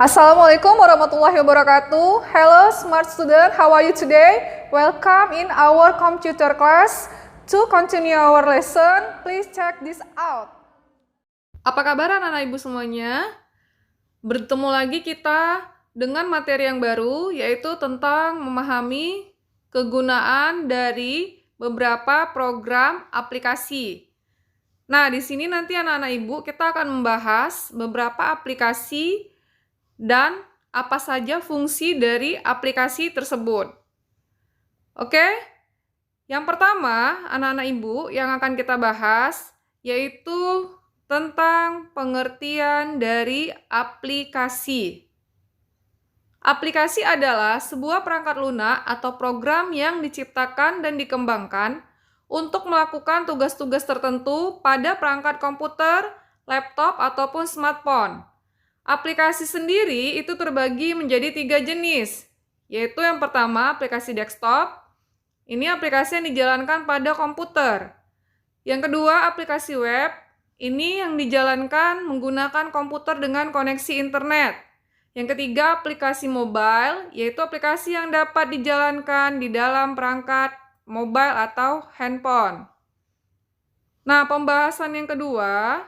Assalamualaikum warahmatullahi wabarakatuh. Hello smart student, how are you today? Welcome in our computer class. To continue our lesson, please check this out. Apa kabar anak-anak ibu semuanya? Bertemu lagi kita dengan materi yang baru, yaitu tentang memahami kegunaan dari beberapa program aplikasi. Nah, di sini nanti anak-anak ibu kita akan membahas beberapa aplikasi dan apa saja fungsi dari aplikasi tersebut. Oke? Yang pertama, anak-anak ibu yang akan kita bahas yaitu tentang pengertian dari aplikasi. Aplikasi adalah sebuah perangkat lunak atau program yang diciptakan dan dikembangkan untuk melakukan tugas-tugas tertentu pada perangkat komputer, laptop, ataupun smartphone. Aplikasi sendiri itu terbagi menjadi 3 jenis, yaitu yang pertama aplikasi desktop. Ini aplikasi yang dijalankan pada komputer. Yang kedua aplikasi web. Ini yang dijalankan menggunakan komputer dengan koneksi internet. Yang ketiga aplikasi mobile, yaitu aplikasi yang dapat dijalankan di dalam perangkat mobile atau handphone. Nah, pembahasan yang kedua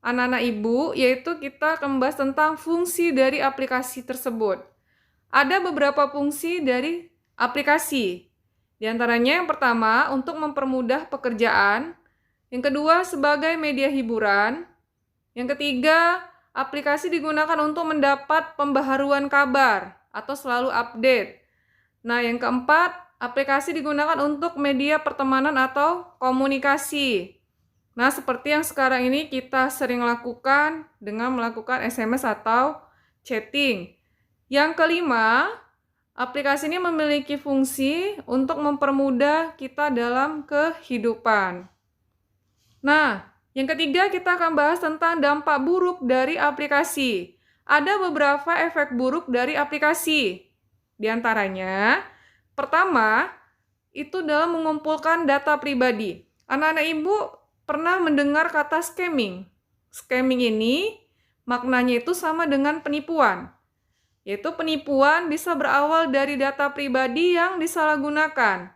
anak-anak ibu, yaitu kita akan membahas tentang fungsi dari aplikasi tersebut. Ada beberapa fungsi dari aplikasi. Di antaranya yang pertama, untuk mempermudah pekerjaan. Yang kedua, sebagai media hiburan. Yang ketiga, aplikasi digunakan untuk mendapat pembaharuan kabar atau selalu update. Nah, yang keempat, aplikasi digunakan untuk media pertemanan atau komunikasi. Nah, seperti yang sekarang ini kita sering lakukan dengan melakukan SMS atau chatting. Yang kelima, aplikasi ini memiliki fungsi untuk mempermudah kita dalam kehidupan. Nah, yang ketiga kita akan bahas tentang dampak buruk dari aplikasi. Ada beberapa efek buruk dari aplikasi. Di antaranya, pertama, itu dalam mengumpulkan data pribadi. Anak-anak ibu pernah mendengar kata scamming. Scamming ini maknanya itu sama dengan penipuan. Yaitu penipuan bisa berawal dari data pribadi yang disalahgunakan.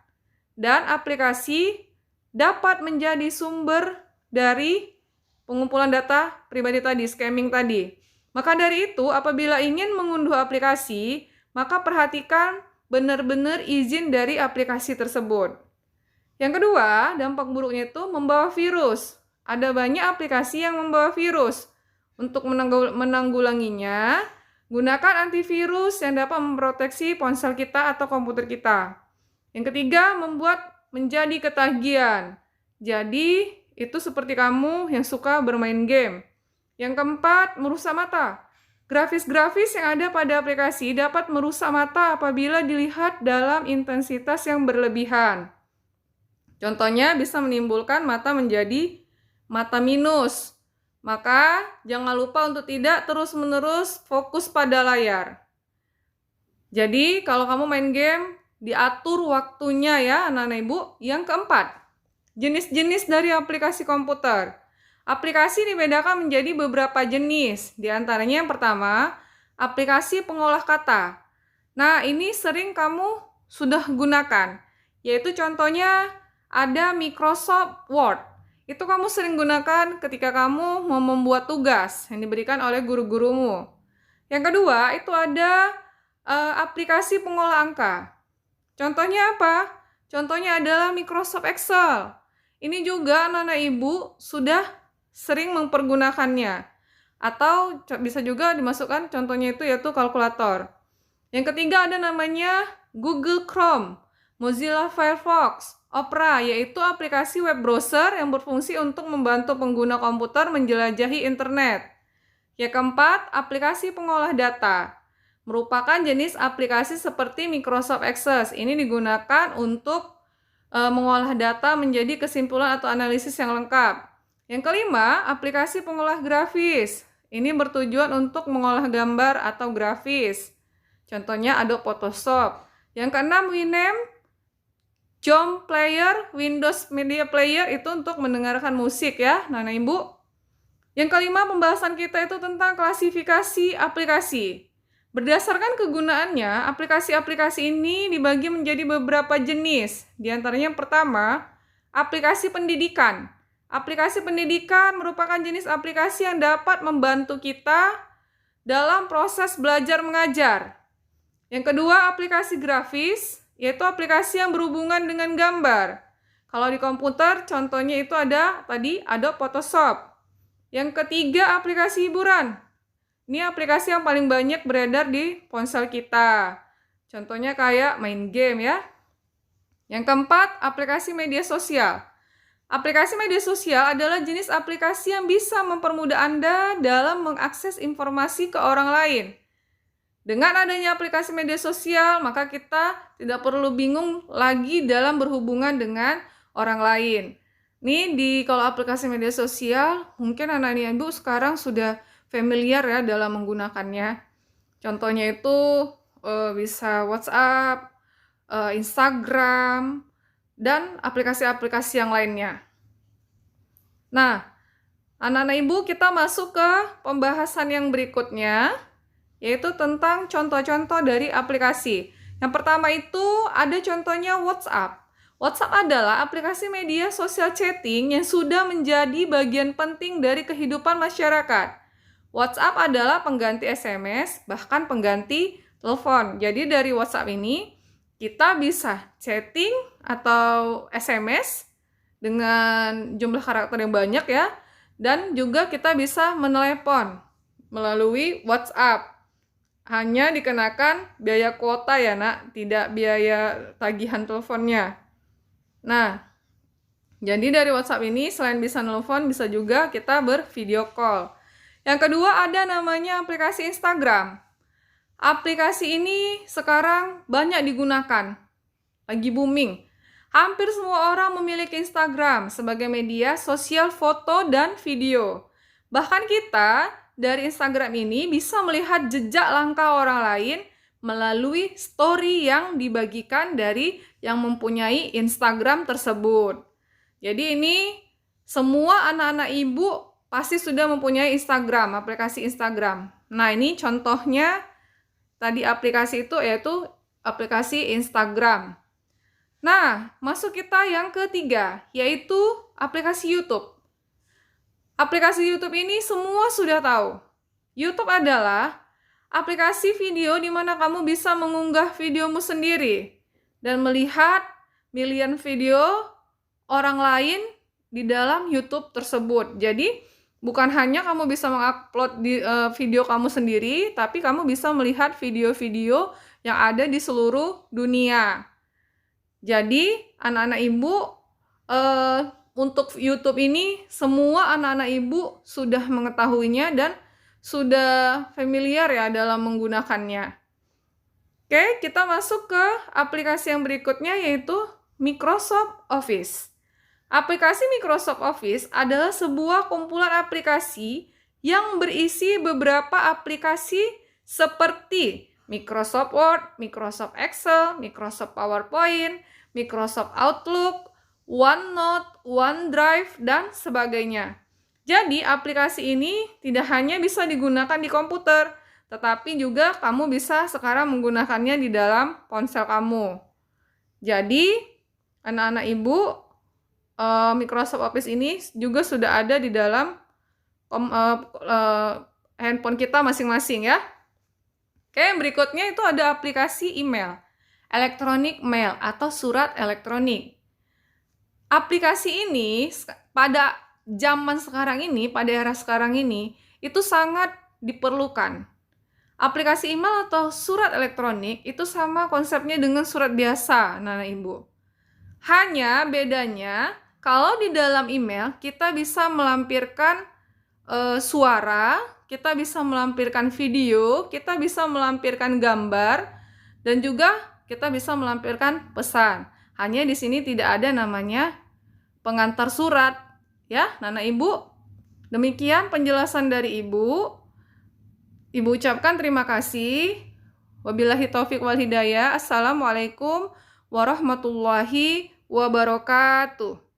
Dan aplikasi dapat menjadi sumber dari pengumpulan data pribadi tadi, scamming tadi. Maka dari itu, apabila ingin mengunduh aplikasi, maka perhatikan benar-benar izin dari aplikasi tersebut. Yang kedua, dampak buruknya itu membawa virus. Ada banyak aplikasi yang membawa virus. Untuk menanggulanginya, gunakan antivirus yang dapat memproteksi ponsel kita atau komputer kita. Yang ketiga, membuat menjadi ketagihan. Jadi, itu seperti kamu yang suka bermain game. Yang keempat, merusak mata. Grafis-grafis yang ada pada aplikasi dapat merusak mata apabila dilihat dalam intensitas yang berlebihan. Contohnya bisa menimbulkan mata menjadi mata minus. Maka jangan lupa untuk tidak terus-menerus fokus pada layar. Jadi kalau kamu main game, diatur waktunya ya anak-anak ibu. Yang keempat, jenis-jenis dari aplikasi komputer. Aplikasi dibedakan menjadi beberapa jenis. Di antaranya yang pertama, aplikasi pengolah kata. Nah ini sering kamu sudah gunakan. Yaitu contohnya ada Microsoft Word. Itu kamu sering gunakan ketika kamu mau membuat tugas yang diberikan oleh guru-gurumu. Yang kedua, itu ada aplikasi pengolah angka. Contohnya apa? Contohnya adalah Microsoft Excel. Ini juga anak-anak ibu sudah sering mempergunakannya. Atau bisa juga dimasukkan contohnya itu yaitu kalkulator. Yang ketiga ada namanya Google Chrome, Mozilla Firefox, Opera, yaitu aplikasi web browser yang berfungsi untuk membantu pengguna komputer menjelajahi internet. Yang keempat, aplikasi pengolah data. Merupakan jenis aplikasi seperti Microsoft Access. Ini digunakan untuk mengolah data menjadi kesimpulan atau analisis yang lengkap. Yang kelima, aplikasi pengolah grafis. Ini bertujuan untuk mengolah gambar atau grafis. Contohnya Adobe Photoshop. Yang keenam, Winamp, Zoom Player, Windows Media Player itu untuk mendengarkan musik ya, Nana Ibu. Yang kelima, pembahasan kita itu tentang klasifikasi aplikasi. Berdasarkan kegunaannya, aplikasi-aplikasi ini dibagi menjadi beberapa jenis. Di antaranya yang pertama, aplikasi pendidikan. Aplikasi pendidikan merupakan jenis aplikasi yang dapat membantu kita dalam proses belajar mengajar. Yang kedua, aplikasi grafis, yaitu aplikasi yang berhubungan dengan gambar. Kalau di komputer, contohnya itu ada tadi Adobe Photoshop. Yang ketiga, aplikasi hiburan. Ini aplikasi yang paling banyak beredar di ponsel kita. Contohnya kayak main game ya. Yang keempat, aplikasi media sosial. Aplikasi media sosial adalah jenis aplikasi yang bisa mempermudah Anda dalam mengakses informasi ke orang lain. Dengan adanya aplikasi media sosial, maka kita tidak perlu bingung lagi dalam berhubungan dengan orang lain. Nih, kalau aplikasi media sosial, mungkin anak-anak ibu sekarang sudah familiar ya dalam menggunakannya. Contohnya itu bisa WhatsApp, Instagram, dan aplikasi-aplikasi yang lainnya. Nah, anak-anak ibu, kita masuk ke pembahasan yang berikutnya, yaitu tentang contoh-contoh dari aplikasi. Yang pertama itu ada contohnya WhatsApp. WhatsApp adalah aplikasi media sosial chatting yang sudah menjadi bagian penting dari kehidupan masyarakat. WhatsApp adalah pengganti SMS, bahkan pengganti telepon. Jadi dari WhatsApp ini, kita bisa chatting atau SMS dengan jumlah karakter yang banyak ya. Dan juga kita bisa menelepon melalui WhatsApp. Hanya dikenakan biaya kuota ya nak, tidak biaya tagihan teleponnya. Nah, jadi dari WhatsApp ini selain bisa telepon, bisa juga kita bervideo call. Yang kedua ada namanya aplikasi Instagram. Aplikasi ini sekarang banyak digunakan, lagi booming. Hampir semua orang memiliki Instagram sebagai media sosial foto dan video. Bahkan kita dari Instagram ini bisa melihat jejak langkah orang lain melalui story yang dibagikan dari yang mempunyai Instagram tersebut. Jadi ini semua anak-anak ibu pasti sudah mempunyai Instagram, aplikasi Instagram. Nah, ini contohnya tadi aplikasi itu yaitu aplikasi Instagram. Nah, masuk kita yang ketiga, yaitu aplikasi YouTube. Aplikasi YouTube ini semua sudah tahu. YouTube adalah aplikasi video di mana kamu bisa mengunggah videomu sendiri dan melihat milihan video orang lain di dalam YouTube tersebut. Jadi, bukan hanya kamu bisa mengupload video kamu sendiri, tapi kamu bisa melihat video-video yang ada di seluruh dunia. Jadi, anak-anak ibu, untuk YouTube ini, semua anak-anak ibu sudah mengetahuinya dan sudah familiar ya dalam menggunakannya. Oke, kita masuk ke aplikasi yang berikutnya, yaitu Microsoft Office. Aplikasi Microsoft Office adalah sebuah kumpulan aplikasi yang berisi beberapa aplikasi seperti Microsoft Word, Microsoft Excel, Microsoft PowerPoint, Microsoft Outlook, OneNote, OneDrive, dan sebagainya. Jadi, aplikasi ini tidak hanya bisa digunakan di komputer, tetapi juga kamu bisa sekarang menggunakannya di dalam ponsel kamu. Jadi, anak-anak ibu, Microsoft Office ini juga sudah ada di dalam handphone kita masing-masing ya. Oke, berikutnya itu ada aplikasi email, electronic mail atau surat elektronik. Aplikasi ini pada zaman sekarang ini, pada era sekarang ini, itu sangat diperlukan. Aplikasi email atau surat elektronik itu sama konsepnya dengan surat biasa, anak-anak ibu. Hanya bedanya, kalau di dalam email kita bisa melampirkan suara, kita bisa melampirkan video, kita bisa melampirkan gambar, dan juga kita bisa melampirkan pesan. Hanya di sini tidak ada namanya pengantar surat, ya, Nana Ibu. Demikian penjelasan dari Ibu. Ibu ucapkan terima kasih. Wabillahi taufiq wal hidayah. Assalamualaikum warahmatullahi wabarakatuh.